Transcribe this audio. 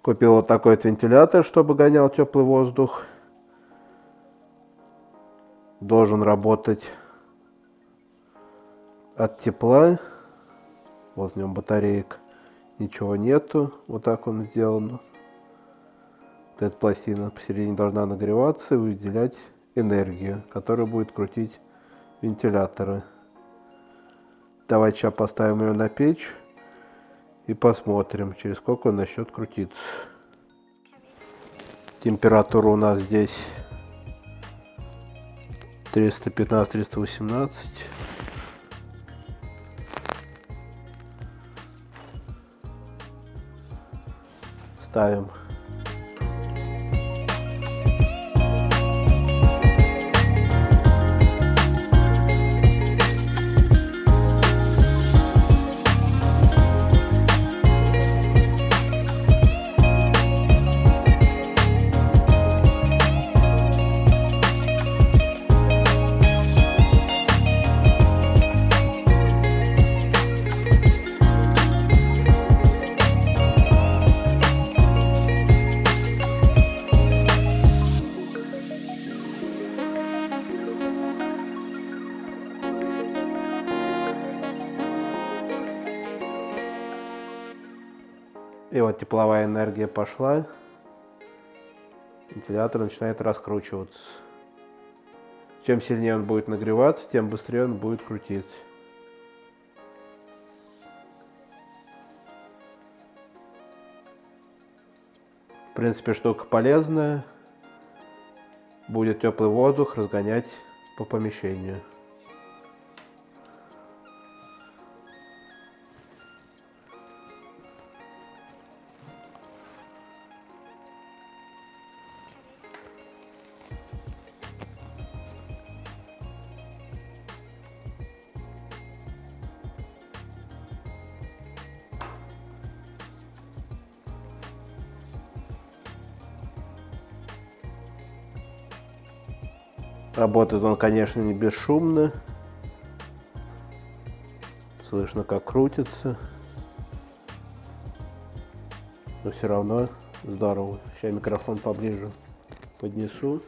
Купил вот такой вот вентилятор, чтобы гонял теплый воздух. Должен работать от тепла. Вот в нем батареек ничего нету. Вот так он сделан. Вот эта пластина посередине должна нагреваться и выделять энергию, которая будет крутить вентиляторы. Давайте сейчас поставим ее на печь и посмотрим, через сколько он начнет крутиться. Температура у нас здесь 315-318. Ставим. И вот тепловая энергия пошла. Вентилятор начинает раскручиваться. Чем сильнее он будет нагреваться, тем быстрее он будет крутиться. В принципе, штука полезная. Будет теплый воздух разгонять по помещению. Работает он, конечно, не бесшумно. Слышно, как крутится. Но все равно здорово. Сейчас микрофон поближе поднесу.